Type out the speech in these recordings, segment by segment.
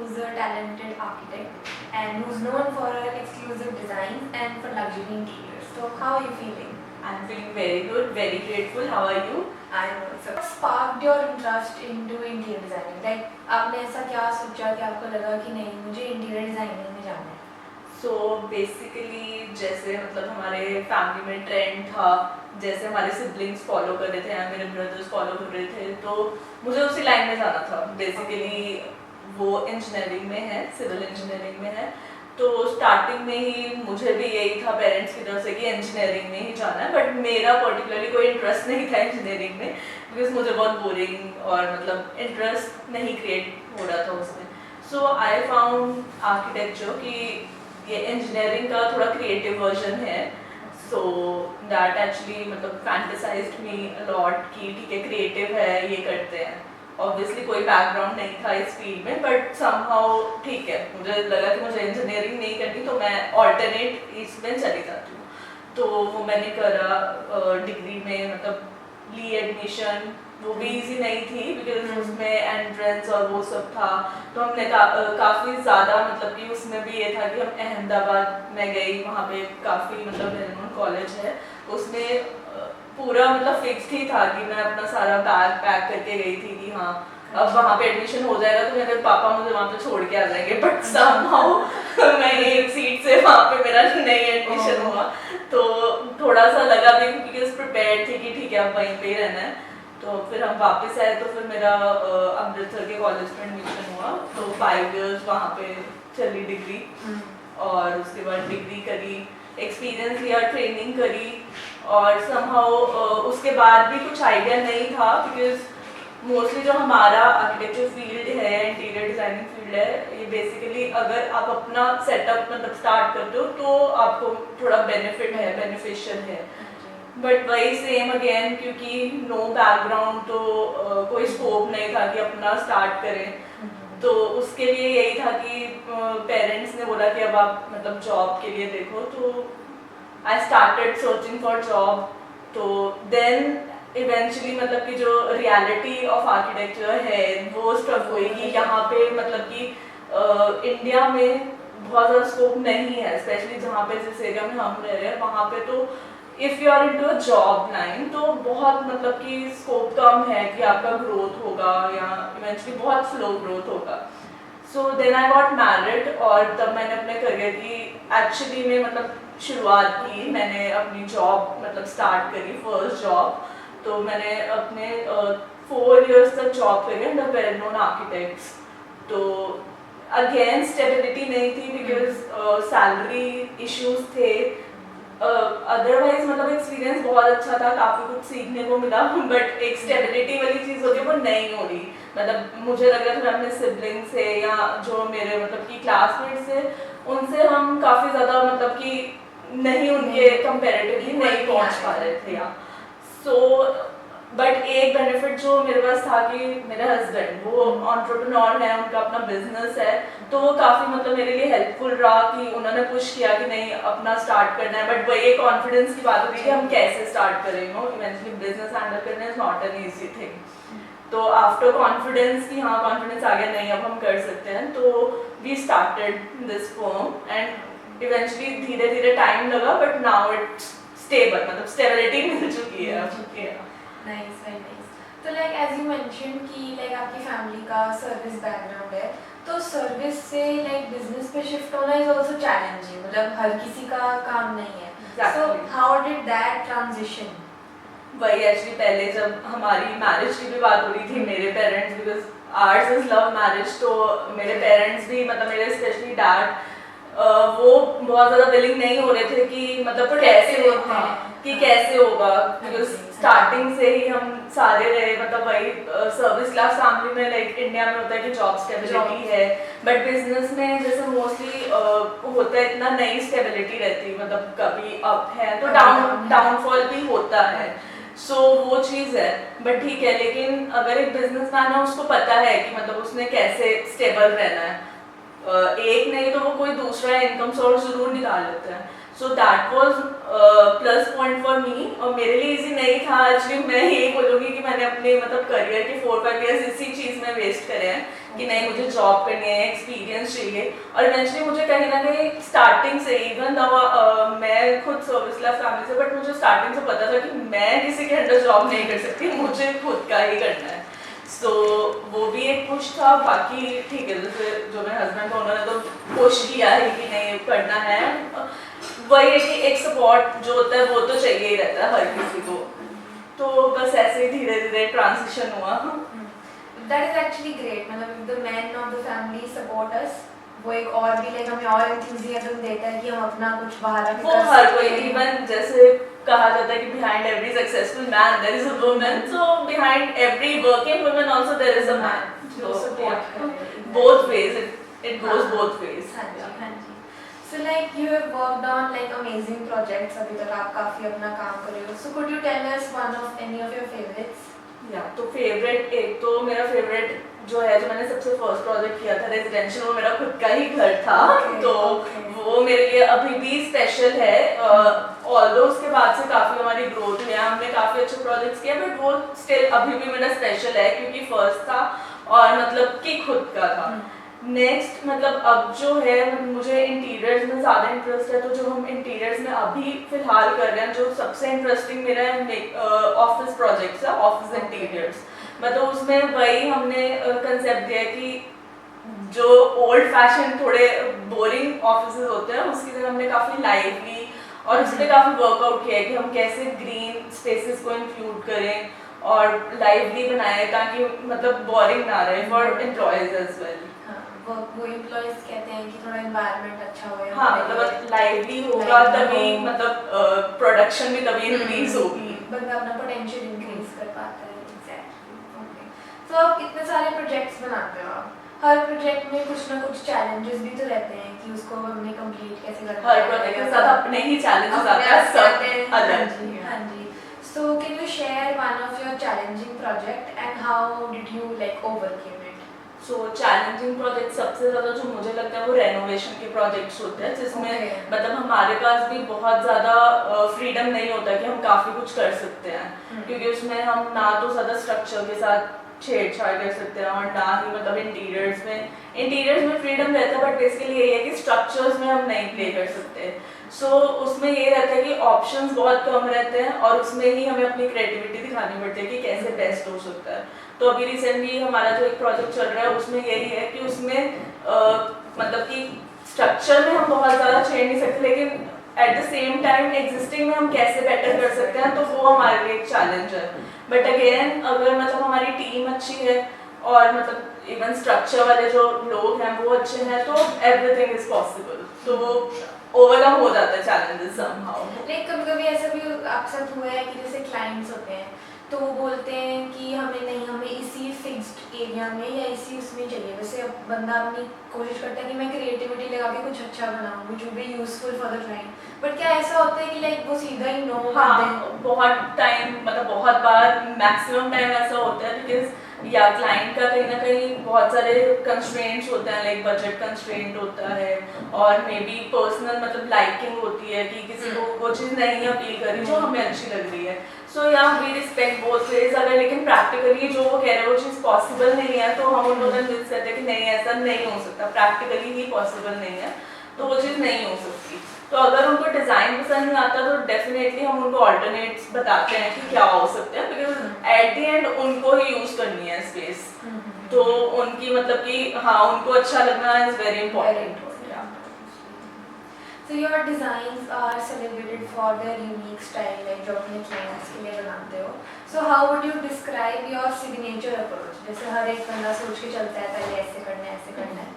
who's a talented architect and who's known for her exclusive designs and for luxury interiors. So how are you feeling? I'm feeling very good, very grateful. How are you? I'm also. What sparked your interest into interior designing? Like आपने ऐसा क्या सोचा कि आपको लगा कि नहीं मुझे इंटीरियर डिजाइनिंग में जाना है? So basically जैसे मतलब हमारे फैमिली में ट्रेंड था, जैसे हमारे सिबलिंग्स फॉलो कर रहे थे या मेरे ब्रदर्स फॉलो कर रहे थे, तो मुझे उसी लाइन में जाना था. बेसिकली वो इंजीनियरिंग में है, सिविल इंजीनियरिंग में है. तो स्टार्टिंग में ही मुझे भी यही था पेरेंट्स की तरफ से कि इंजीनियरिंग में ही जाना है, बट मेरा पर्टिकुलरली कोई इंटरेस्ट नहीं था इंजीनियरिंग में, बिकॉज मुझे बहुत बोरिंग और मतलब इंटरेस्ट नहीं क्रिएट हो रहा था उसमें. सो आई फाउंड आर्किटेक्चर कि ये इंजीनियरिंग का थोड़ा क्रिएटिव वर्जन है. सो दैट एक्चुअली मतलब फैंटेसाइज्ड मी अलॉट कि ठीक है क्रिएटिव है, ये करते हैं. ऑब्वियसली कोई बैकग्राउंड नहीं था इस फील्ड में, बट समहाउ ठीक है, मुझे लगा कि मुझे इंजीनियरिंग नहीं करनी तो मैं ऑल्टरनेट इसमें चली जाती हूँ. तो वो मैंने करा. डिग्री में मतलब ली एडमिशन, वो भी इजी नहीं थी बिकॉज उसमें एंट्रेंस और वो सब था. तो हमने काफ़ी ज़्यादा मतलब कि उसमें भी ये था कि हम अहमदाबाद में गई, वहाँ पे काफ़ी मतलब वेल नोन कॉलेज है. उसमें पूरा मतलब फिक्स ही था कि मैं अपना सारा बैग पैक करके गई थी कि हाँ अब वहाँ पे एडमिशन हो जाएगा तो मेरे पापा मुझे वहाँ पे छोड़ के आ जाएंगे. बट समहाउ मैं एक सीट से वहाँ पे मेरा नहीं एडमिशन हुआ. तो थोड़ा सा लगा भी बिकॉज प्रिपेयर्ड थी कि ठीक है अब वहीं पे ही रहना है. तो फिर हम वापस आए तो फिर मेरा अमृतसर के कॉलेज में एडमिशन हुआ. तो 5 इयर्स वहाँ पे चली डिग्री, और उसके बाद डिग्री करी, एक्सपीरियंस लिया, ट्रेनिंग करी. और समहाउ उसके बाद भी कुछ आइडिया नहीं था बिकॉज मोस्टली जो हमारा आर्किटेक्चर फील्ड है, इंटीरियर डिजाइनिंग फील्ड है, ये बेसिकली अगर आप अपना सेटअप मतलब स्टार्ट करते हो तो आपको थोड़ा बेनिफिट है, बेनिफिशियल है. बट वही सेम अगेन क्योंकि नो बैकग्राउंड तो कोई स्कोप नहीं था कि अपना स्टार्ट करें. तो उसके लिए यही था कि पेरेंट्स ने बोला कि अब आप मतलब जॉब के लिए देखो. तो I started searching for job. तो देन इवेंचुअली मतलब कि जो रियलिटी ऑफ आर्किटेक्चर है वो स्टफ हुई कि यहाँ पे मतलब कि इंडिया में बहुत ज़्यादा स्कोप नहीं है, स्पेशली जहाँ पे जिस एरिया में हम रह रहे हैं वहाँ पे. तो if you are into a job line तो बहुत मतलब कि स्कोप कम है कि आपका ग्रोथ होगा या इवेंचुअली बहुत स्लो ग्रोथ होगा. So then I got married और तब मैंने अपने करियर की एक्चुअली में मतलब शुरुआत की. मैंने अपनी जॉब मतलब स्टार्ट करी, फर्स्ट जॉब. तो मैंने अपने 4 इयर्स तक जॉब करी अंडर वेल नोन आर्किटेक्ट्स. तो अगेन स्टेबिलिटी नहीं थी बिकॉज सैलरी इश्यूज थे. अदरवाइज मतलब एक्सपीरियंस बहुत अच्छा था, काफ़ी कुछ सीखने को मिला. बट एक स्टेबिलिटी वाली चीज़ होती है वो नहीं हो रही. मतलब मुझे लग रहा था मैं अपने सिबलिंग से या जो मेरे मतलब कि क्लासमेट्स से उनसे हम काफ़ी ज़्यादा मतलब कि नहीं उनके कंपेरेटिवली नहीं पहुंच पा रहे थे. या सो बट एक बेनिफिट जो मेरे पास था कि मेरे हस्बैंड वो एंटरप्रेन्योर है, उनका अपना बिजनेस है. तो वो काफ़ी मतलब मेरे लिए हेल्पफुल रहा कि उन्होंने पुश किया कि नहीं अपना स्टार्ट करना है. बट वही एक कॉन्फिडेंस की बात होती है कि हम कैसे स्टार्ट करें. इवेंचुअली बिजनेस हैंडल करना is not an easy thing. तो आफ्टर कॉन्फिडेंस कि हाँ कॉन्फिडेंस आ गया, नहीं अब हम कर सकते हैं, तो we started this firm. And eventually धीरे धीरे टाइम लगा बट नाउ इट्स स्टेबल, मतलब स्टेबिलिटी मिल चुकी है. Nice, very nice. तो लाइक एज यू मेंशन कि लाइक आपकी फैमिली का सर्विस बैकग्राउंड है, तो सर्विस से लाइक बिजनेस पे शिफ्ट होना इज आल्सो चैलेंजिंग. मतलब हर किसी का काम नहीं है. So how did that transition? वही एक्चुअली पहले जब हमारी मैरिज की भी बात हो रही थी, मेरे parents because arts is love marriage, तो मेरे पेरेंट्स भी मतलब मेरे स्पेशली डैड वो बहुत ज़्यादा विलिंग नहीं हो रहे थे कि मतलब कैसे होता है कि कैसे होगा. बिकॉज स्टार्टिंग से ही हम सारे रहे मतलब वही सर्विस क्लास फैमिली में. लाइक इंडिया में होता है कि जॉब स्टेबिलिटी है, बट बिजनेस में जैसे मोस्टली होता है इतना नहीं स्टेबिलिटी रहती. मतलब कभी अप है तो डाउनफॉल भी होता है. सो वो चीज़ है. बट ठीक है, लेकिन अगर एक बिजनेसमैन है उसको पता है कि मतलब उसने कैसे स्टेबल रहना है. एक नहीं तो वो कोई दूसरा इनकम सोर्स जरूर निकाल लेते हैं. So that was plus point for me, और मेरे लिए इजी नहीं था एक्चुअली। मैं यही बोलूँगी कि मैंने अपने मतलब करियर के 4-5 ईयर्स इसी चीज़ में वेस्ट करे हैं कि नहीं मुझे जॉब करनी है, एक्सपीरियंस चाहिए। और इवेंचुअली मुझे कहीं ना कहीं स्टार्टिंग से, इवन मैं खुद सर्विस क्लास फैमिली से, बट मुझे स्टार्टिंग से पता था कि मैं किसी के अंडर जॉब नहीं कर सकती, मुझे खुद का ही करना है। सो वो भी एक पुश था। बाकी ठीक है, जैसे जो मेरे हस्बैंड थे उन्होंने तो पुश किया है कि नहीं करना है। वही है कि एक सपोर्ट जो होता है वो तो चाहिए ही रहता है हर किसी को। तो बस ऐसे ही धीरे धीरे ट्रांजिशन हुआ। दैट इज एक्चुअली ग्रेट, मतलब the man of the family support us, वो एक और भी लाइक हमें और एंथुसियाज्म देता है कि हम अपना कुछ बाहर आके वो हर कोई, इवन जैसे कहा जाता है कि behind every successful man there is a woman, so behind every working woman also there is a man. जो सपोर्ट करे both ways, it goes both ways. हाँ जी, हाँ जी। So like you have worked on like amazing projects, अभी तक आप काफी अपना काम कर रहे हो। So could you tell us one of any of your favorites? या तो फेवरेट, एक तो मेरा फेवरेट जो है, जो मैंने सबसे फर्स्ट प्रोजेक्ट किया था रेजिडेंशियल, वो मेरा खुद का ही घर था। तो वो मेरे लिए अभी भी स्पेशल है। ऑल्दो उसके बाद से काफ़ी हमारी ग्रोथ हुई है, हमने काफ़ी अच्छे प्रोजेक्ट्स किए, बट वो स्टिल अभी भी मेरा स्पेशल है क्योंकि फर्स्ट था और मतलब कि खुद का था। नेक्स्ट मतलब अब जो है, मुझे इंटीरियर्स में ज़्यादा इंटरेस्ट है, तो जो हम इंटीरियर्स में अभी फिलहाल कर रहे हैं, जो सबसे इंटरेस्टिंग मेरा ऑफिस प्रोजेक्ट्स है, ऑफिस इंटीरियर्स। मतलब उसमें वही हमने कंसेप्ट दिया कि जो ओल्ड फैशन थोड़े बोरिंग ऑफिस होते हैं उसकी जगह हमने काफ़ी लाइवली और उस पर काफ़ी वर्कआउट किया है कि हम कैसे ग्रीन स्पेसेस को इंक्लूड करें और लाइवली बनाए ताकि मतलब बोरिंग ना रहे फॉर एम्प्लॉयज एज वेल। वो एम्प्लॉयज कहते हैं कि थोड़ा एनवायरनमेंट अच्छा हो। हाँ, मतलब लाइवली होगा तभी मतलब प्रोडक्शन भी तभी इंक्रीज होगी, बंदा अपना पोटेंशियल इंक्रीज कर पाता है। एग्जैक्टली। ओके, तो आप इतने सारे प्रोजेक्ट्स बनाते हो, आप हर प्रोजेक्ट में कुछ ना कुछ चैलेंजेस भी तो रहते हैं कि उसको हमने कंप्लीट कैसे करना है। हर प्रोजेक्ट के साथ अपने ही चैलेंजेस आते हैं, सब अलग। हाँ जी। So can you share one of your challenging project and how did you like overcame it? So challenging project सबसे ज़्यादा जो मुझे लगता है वो रेनोवेशन के प्रोजेक्ट्स होते हैं, जिसमें मतलब हमारे पास भी बहुत ज़्यादा फ्रीडम नहीं होता कि हम काफ़ी कुछ कर सकते हैं, क्योंकि उसमें हम ना तो ज़्यादा स्ट्रक्चर के साथ छेड़छाड़ कर सकते हैं और ना ही मतलब इंटीरियर्स में फ्रीडम रहता है, बट बेसिकली यही है कि स्ट्रक्चर्स में हम नहीं प्ले कर सकते। सो उसमें ये रहता है कि ऑप्शंस बहुत कम रहते हैं और उसमें ही हमें अपनी क्रिएटिविटी दिखानी पड़ती है कि कैसे बेस्ट हो सकता है। तो अभी रिसेंटली हमारा जो एक प्रोजेक्ट चल रहा है उसमें यही है कि उसमें मतलब कि स्ट्रक्चर में हम बहुत ज़्यादा छेड़ नहीं सकते, लेकिन at the same time existing में हम कैसे बेटर कर सकते हैं, तो वो हमारे लिए एक चैलेंज है। बट अगेन अगर मतलब हमारी टीम अच्छी है और मतलब इवन स्ट्रक्चर वाले जो लोग हैं वो अच्छे हैं, तो एवरीथिंग इज पॉसिबल। तो वो ओवरकम हो जाता है चैलेंजेस समहाउ। लेकिन कभी-कभी ऐसा भी आपके साथ हुआ है कि जैसे क्लाइंट्स होते हैं तो वो बोलते हैं कि हमें इसी फिक्स्ड एरिया में या इसी उसमें चाहिए। वैसे अब बंदा अपनी कोशिश करता है कि मैं क्रिएटिविटी लगा के कुछ अच्छा बनाऊँ which will be useful for the client, but क्या ऐसा होता है कि लाइक वो सीधा ही नो कर दें? बहुत टाइम मतलब बहुत बार मैक्सिमम टाइम ऐसा होता है बिकॉज या क्लाइंट का कहीं ना कहीं बहुत सारे कंस्ट्रेंट्स होते हैं, लाइक बजट कंस्ट्रेंट होता है और मे बी पर्सनल मतलब लाइकिंग होती है कि किसी को वो चीज़ नहीं अपील कर रही जो हमें अच्छी लग रही है। सो या वी रिस्पेक्ट बोथ वेज। अगर लेकिन प्रैक्टिकली जो वो कह रहे हैं वो चीज़ पॉसिबल नहीं है तो हम उनको कन्विंस करते हैं कि नहीं ऐसा नहीं हो सकता, प्रैक्टिकली ही पॉसिबल नहीं है, तो वो चीज़ नहीं हो सकती। तो अगर उनको डिज़ाइन पसंद नहीं आता तो डेफिनेटली हम उनको ऑल्टरनेट्स बताते हैं कि क्या हो सकते हैं, बिकॉज एट द एंड उनको ही यूज़ करनी है स्पेस। तो उनकी मतलब कि हाँ उनको अच्छा लगना is very important. So your designs are celebrated for their unique style, like जो अपने clients के लिए बनाते हो. So how would you describe your signature approach? जैसे हर एक बंदा सोच के चलता है पहले ऐसे करना है ऐसे करना है.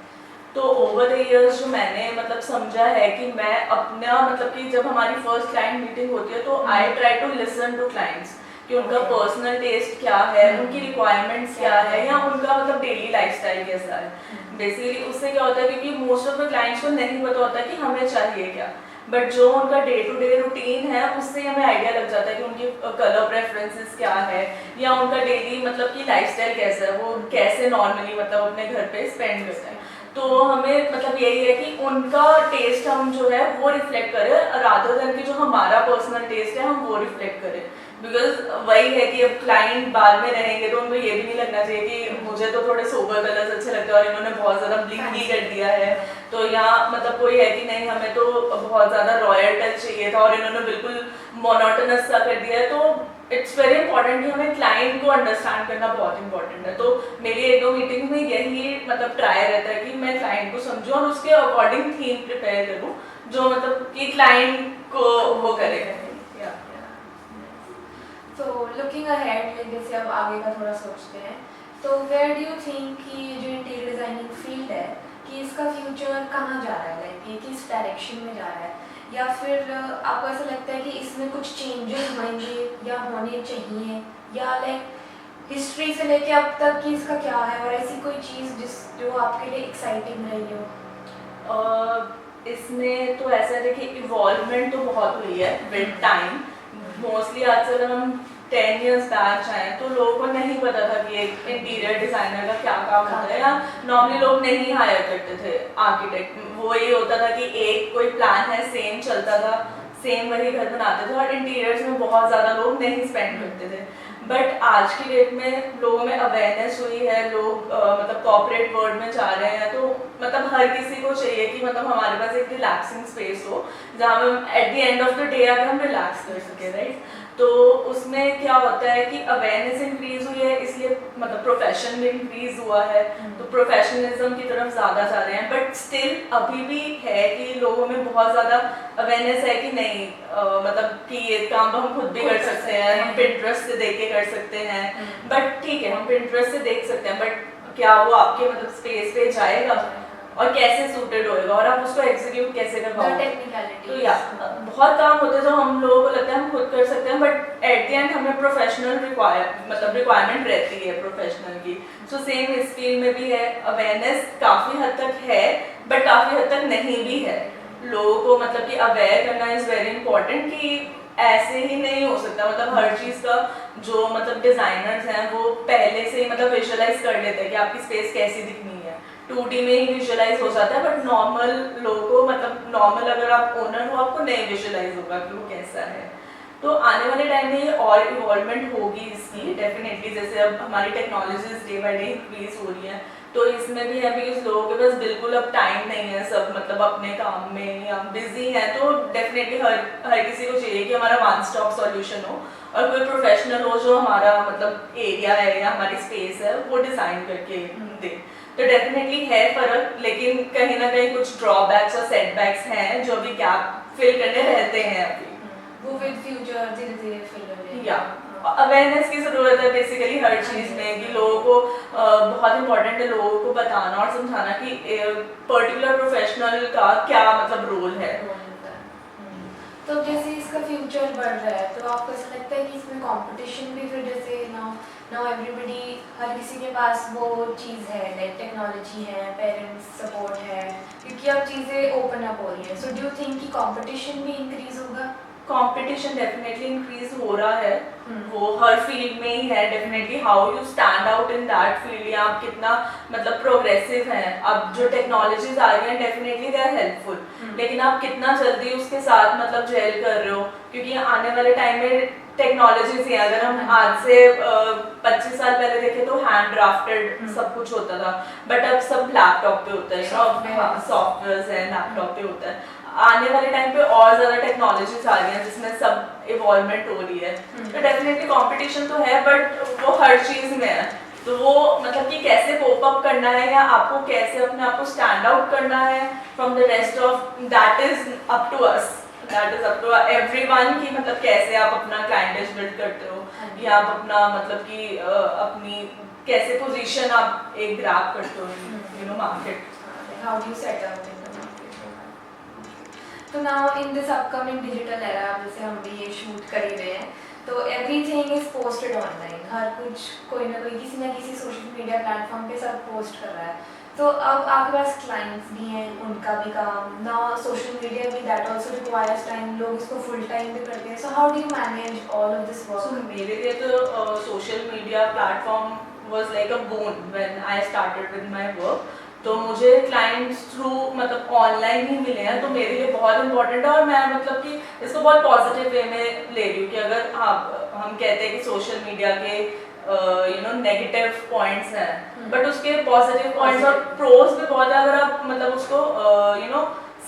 तो ओवर द इयर्स जो मैंने मतलब समझा है कि मैं अपना मतलब कि जब हमारी फर्स्ट क्लाइंट मीटिंग होती है तो I try to listen to clients कि उनका पर्सनल टेस्ट क्या है, उनकी रिक्वायरमेंट्स क्या है या उनका मतलब डेली लाइफस्टाइल कैसा है। बेसिकली उससे क्या होता है क्योंकि मोस्ट ऑफ द क्लाइंट्स को नहीं पता होता कि हमें चाहिए क्या, बट जो उनका डे टू डे रूटीन है उससे हमें आइडिया लग जाता है कि उनकी कलर प्रेफरेंसेस क्या है या उनका डेली मतलब कि लाइफस्टाइल कैसा है, वो कैसे नॉर्मली मतलब अपने घर पे स्पेंड करते हैं। तो हमें मतलब यही है कि उनका टेस्ट हम जो है वो रिफ्लेक्ट करें, रादर देन कि जो हमारा पर्सनल टेस्ट है हम वो रिफ्लेक्ट करें। बिकॉज वही है कि अब क्लाइंट बाद में रहेंगे तो उनको ये भी नहीं लगना चाहिए कि मुझे तो थोड़े सोबर कलर्स अच्छे लगते हैं और इन्होंने बहुत ज़्यादा ब्लिंक ही कर दिया है। तो यहाँ मतलब कोई है कि नहीं हमें तो बहुत ज़्यादा रॉयल टच चाहिए था और इन्होंने बिल्कुल मोनोटोनस सा कर दिया है। तो इट्स वेरी इंपॉर्टेंट कि हमें क्लाइंट को अंडरस्टैंड करना बहुत इंपॉर्टेंट है। तो मेरी एक दो मीटिंग में यही मतलब ट्राई रहता है कि मैं क्लाइंट को समझूं और उसके अकॉर्डिंग थीम प्रिपेयर करूं जो मतलब कि क्लाइंट को वो करेगा। तो लुकिंग अहेड लाइक जैसे अब आगे का थोड़ा सोचते हैं, तो वेयर डू यू थिंक कि जो इंटीरियर डिज़ाइनिंग फील्ड है कि इसका फ्यूचर कहाँ जा रहा है, लाइक ये किस डायरेक्शन में जा रहा है, या फिर आपको ऐसा लगता है कि इसमें कुछ चेंजेस होंगे या होने चाहिए, या लाइक हिस्ट्री से लेके अब तक कि इसका क्या है, और ऐसी कोई चीज़ जो आपके लिए एक्साइटिंग रही हो? इसमें तो ऐसा है कि इवॉल्वमेंट तो बहुत हुई है विद टाइम। मोस्टली आज से अगर हम 10 years बैक जाएँ तो लोगों को नहीं पता था कि एक इंटीरियर डिज़ाइनर का क्या काम होता है, या नॉर्मली लोग नहीं हायर करते थे आर्किटेक्ट। वो ये होता था कि एक कोई प्लान है सेम चलता था, सेम वही घर बनाते थे और इंटीरियर्स में बहुत ज़्यादा लोग नहीं स्पेंड करते थे। बट आज की डेट में लोगों में अवेयरनेस हुई है, लोग मतलब कॉर्पोरेट वर्ल्ड में जा रहे हैं, तो मतलब हर किसी को चाहिए कि मतलब हमारे पास एक रिलैक्सिंग स्पेस हो जहाँ हम at the end of the day अगर हम रिलैक्स कर सके, राइट। तो उसमें क्या होता है कि अवेयरनेस इंक्रीज हुई है, इसलिए मतलब प्रोफेशन भी इंक्रीज हुआ है, तो प्रोफेशनलिज्म की तरफ ज़्यादा जा रहे हैं। बट स्टिल अभी भी है कि लोगों में बहुत ज़्यादा अवेयरनेस है कि नहीं मतलब कि ये काम तो हम खुद भी कर सकते हैं, हम पिंटरेस्ट से देख के कर सकते हैं। बट ठीक है हम पिंटरेस्ट से देख सकते हैं, बट क्या वो आपके मतलब स्पेस पे जाएगा और कैसे सूटेड होएगा और आप उसको एग्जीक्यूट कैसे करवाओगे। तो या बहुत काम होते हैं जो हम लोगों को लगता है हम खुद कर सकते हैं, बट एट द एंड हमें प्रोफेशनल रिक्वायरमेंट रहती है प्रोफेशनल की। सो सेम इस फील्ड में भी है, अवेयरनेस काफ़ी हद तक है बट काफ़ी हद तक नहीं भी है। लोगों को मतलब कि अवेयर करना इज़ वेरी इंपॉर्टेंट कि ऐसे ही नहीं हो सकता। मतलब हर चीज़ का जो मतलब डिज़ाइनर्स हैं वो पहले से ही मतलब विजुअलाइज कर लेते हैं कि आपकी स्पेस कैसी दिखनी है, 2D में ही विजुअलाइज हो जाता है। बट नॉर्मल लोगों को मतलब नॉर्मल अगर आप ओनर हो आपको नहीं विजुअलाइज होगा कि वो कैसा है। तो आने वाले टाइम में ये और इवॉल्वमेंट होगी इसकी डेफिनेटली, जैसे अब हमारी technologies day by day increase हो रही हैं, तो इसमें भी है बिकॉज लोगों के पास बिल्कुल अब टाइम नहीं है, सब मतलब अपने काम में या बिजी हैं। तो डेफिनेटली हर किसी को चाहिए कि हमारा वन स्टॉप सॉल्यूशन हो और कोई प्रोफेशनल हो जो हमारा मतलब एरिया है या हमारी स्पेस है वो डिज़ाइन करके दे। तो डेफिनेटली है फ़र्क, लेकिन कहीं ना कहीं कुछ ड्रॉबैक्स और सेटबैक्स हैं जो अभी गैप फिल करने रहते हैं अभी, वो विद फ्यूचर धीरे धीरे फिल हो रहे हैं। या अवेयरनेस की ज़रूरत है बेसिकली हर चीज़ में कि लोगों को बहुत इंपॉर्टेंट है लोगों को बताना और समझाना कि पर्टिकुलर प्रोफेशनल का क्या मतलब रोल है। तो जैसे इसका फ्यूचर बढ़ रहा है तो आपको ऐसा लगता है कि इसमें कंपटीशन भी फिर जैसे नाउ एवरीबडी हर किसी के पास वो चीज़ है, लाइक टेक्नोलॉजी है, पेरेंट्स सपोर्ट है, क्योंकि अब चीज़ें ओपन अप हो रही है। सो डू यू थिंक कि कंपटीशन भी इंक्रीज होगा? कंपटीशन डेफिनेटली इंक्रीज हो रहा है, वो हर फील्ड में ही है definitely. How you stand out in that field या आप कितना मतलब प्रोग्रेसिव हैं। अब जो टेक्नोलॉजीज आ रही हैं डेफिनेटली दे आर हेल्पफुल, लेकिन आप कितना जल्दी उसके साथ मतलब जेल कर रहे हो, क्योंकि आने वाले टाइम में टेक्नोलॉजीज ही अगर हम आज से 25 साल पहले देखें तो हैंड ड्राफ्टेड सब कुछ होता था, बट अब सब लैपटॉप पे होता है, सॉफ्टवेयर है लैपटॉप पे होता है। आने वाले टाइम पे और ज़्यादा टेक्नोलॉजीज आ रही हैं जिसमें सब इवॉल्वमेंट हो रही है। तो डेफिनेटली कंपटीशन तो है बट वो हर चीज़ में है। तो वो मतलब कि कैसे कोप अप करना है या आपको कैसे अपने आप को स्टैंड आउट करना है from the rest of, that is up to us, that is up to everyone कि मतलब कैसे आप अपना क्लाइंटेज बिल्ड करते हो या आप अपना मतलब कि अपनी कैसे पोजीशन आप एक ग्रैब करते हो you know market, how do you set up in the market. तो now in this upcoming digital era, जैसे हम भी ये शूट कर ही रहे हैं, तो एवरीथिंग इज पोस्टेड ऑनलाइन, हर कुछ कोई ना कोई किसी ना किसी सोशल मीडिया प्लेटफॉर्म पे सब पोस्ट कर रहा है। तो अब आपके पास क्लाइंट्स भी हैं, उनका भी काम ना, सोशल मीडिया भी दैट आल्सो रिक्वायर्स टाइम, लोग इसको फुल टाइम भी करते हैं। So how do you manage all of this work? So मेरे लिए तो social media platform was like a boon when I started with my work. तो मुझे क्लाइंट्स थ्रू मतलब ऑनलाइन ही मिले हैं, तो मेरे लिए बहुत इंपॉर्टेंट है। और मैं मतलब कि इसको बहुत पॉजिटिव वे में ले रही हूँ कि अगर हाँ हम कहते हैं कि सोशल मीडिया के नेगेटिव पॉइंट्स हैं, बट उसके पॉजिटिव पॉइंट्स और प्रोज भी बहुत है अगर आप मतलब उसको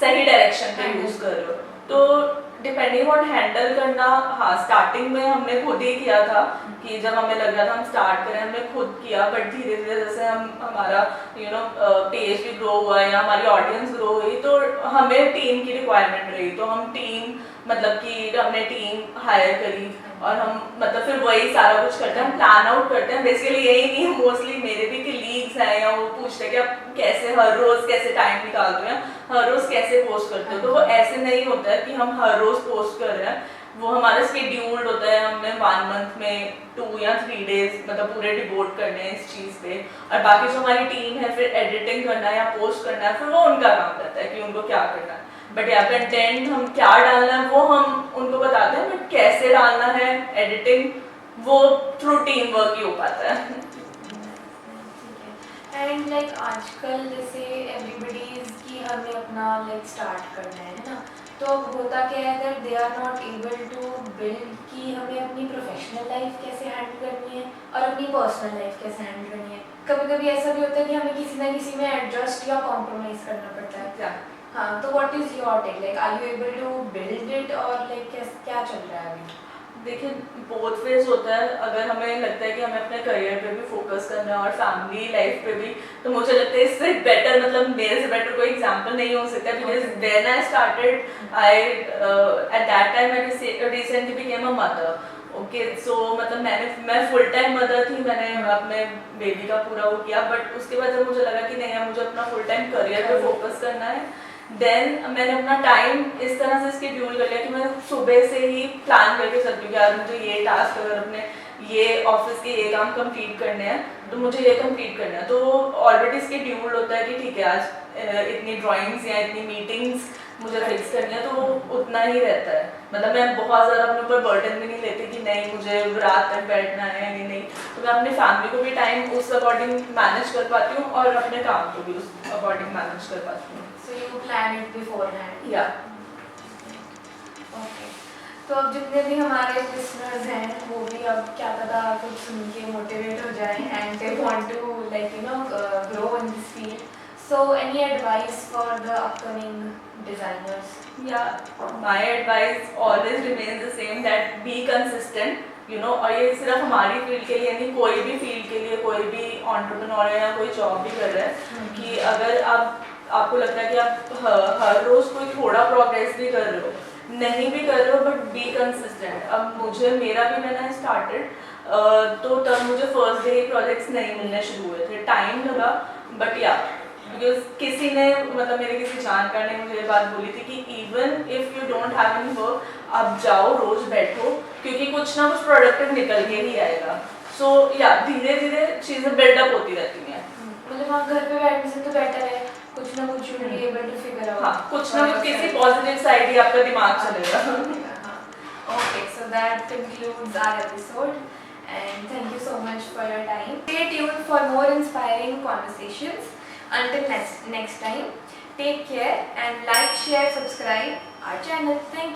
सही डायरेक्शन पे यूज कर रहे हो। तो डिपेंडिंग ऑन हैंडल करना, हाँ स्टार्टिंग में हमने खुद ही किया था कि जब हमें लग रहा था हम स्टार्ट करें हमने खुद किया, बट धीरे धीरे जैसे हमारा पेज भी ग्रो हुआ या हमारी ऑडियंस ग्रो हुई तो हमें टीम की रिक्वायरमेंट रही, तो हम टीम मतलब कि हमने टीम हायर करी और हम मतलब फिर वही सारा कुछ करते हैं, हम प्लान आउट करते हैं बेसिकली। यही नहीं, मोस्टली मेरे भी कलीग्स हैं या वो पूछते हैं कि आप कैसे हर रोज कैसे टाइम निकालते हैं, हर रोज कैसे पोस्ट करते हो। तो वो ऐसे नहीं होता है कि हम हर रोज पोस्ट कर रहे हैं, वो हमारा स्केड्यूल्ड होता है। हमने 1 मंथ में 2 या 3 डेज मतलब पूरे डिवोट करने हैं इस चीज़ पे, और बाकी जो हमारी टीम है फिर एडिटिंग करना है या पोस्ट करना है, फिर वो उनका काम रहता है कि उनको क्या करना है। बट या कंटेंट हम क्या डालना है वो हम उनको बताते हैं, बट कैसे डालना है एडिटिंग वो थ्रू टीम वर्क ही हो पाता है। एंड लाइक आजकल जैसे एवरीबडीज की हमें अपना लाइक स्टार्ट करना है ना, तो अब होता क्या है that they are not able to build कि हमें अपनी प्रोफेशनल लाइफ कैसे हैंडल करनी है और अपनी पर्सनल लाइफ कैसे हैंडल करनी है। कभी कभी ऐसा भी होता है कि हमें किसी ना किसी में एडजस्ट या कॉम्प्रोमाइज करना पड़ता है। Yeah. हाँ, तो what is your take, like are you able to build it और लाइक क्या चल रहा है अभी? देखिए बोथ वेज होता है। अगर हमें लगता है कि हमें अपने करियर पे भी फोकस करना है और फैमिली लाइफ पे भी, तो मुझे लगता है इससे बेटर मतलब मेरे से बेटर कोई एग्जांपल नहीं हो सकता, because when I started I at that time I recently became a mother. Okay, so मतलब मैं फुल टाइम मदर थी, मैंने अपने बेबी का पूरा वो किया, बट उसके बाद जब मुझे लगा कि नहीं है मुझे अपना फुल टाइम करियर पे फोकस करना है, देन मैंने अपना टाइम इस तरह से स्केड्यूल कर लिया कि मैं सुबह से ही प्लान करके चलती हूँ कि यार मुझे ये टास्क अगर अपने ये ऑफिस के ये काम कंप्लीट करने हैं तो मुझे ये कंप्लीट करना है। तो ऑलरेडी स्केड्यूल होता है कि ठीक है आज इतनी ड्राइंग्स या इतनी मीटिंग्स मुझे फिक्स करनी है, तो वो उतना ही रहता है। मतलब मैं बहुत ज़्यादा अपने ऊपर बर्डन भी नहीं लेती कि नहीं मुझे रात तक बैठना है या नहीं। तो मैं अपनी फैमिली को भी टाइम उस अकॉर्डिंग मैनेज कर पाती हूँ और अपने काम को भी उस अकॉर्डिंग मैनेज कर पाती हूँ। So you plan it beforehand. Yeah. Okay. तो अब जितने भी हमारे लिसनर्स हैं वो भी अब क्या पता कुछ सुन के मोटिवेट हो जाएं and they want to like grow in this field. So any advice for the upcoming designers? Yeah, my advice always remains the same, that be consistent. और ये सिर्फ हमारी फील्ड के लिए नहीं, कोई भी फील्ड के लिए, कोई भी एंटरप्रेन्योर है या कोई जॉब भी कर रहा है कि अगर आपको लगता है कि आप हर रोज कोई थोड़ा प्रोग्रेस भी कर रहे हो, नहीं भी कर रहे हो, बट बी कंसिस्टेंट। अब मुझे मेरा भी मैंने स्टार्टेड तो तब मुझे फर्स्ट डे प्रोजेक्ट्स नहीं मिलने शुरू हुए थे, टाइम लगा, बट या बिकॉज किसी ने मतलब मेरे किसी जानकार ने मुझे ये बात बोली थी कि even if you don't have any work आप जाओ रोज बैठो, क्योंकि कुछ ना कुछ प्रोडक्टिव निकल के ही आएगा। सो या धीरे धीरे चीज़ें बिल्डअप होती रहती हैं। मतलब हाँ, घर पे बैठने से तो बेटर है कुछ ना कुछ you will be able to figure out. हाँ, कुछ ना कुछ किसी पॉजिटिव साइड ही आपका दिमाग चलेगा। Okay, so that concludes our episode and thank you so much for your time. Stay tuned for more inspiring conversations. Until next time, take care and like, share, subscribe our channel. Thank you.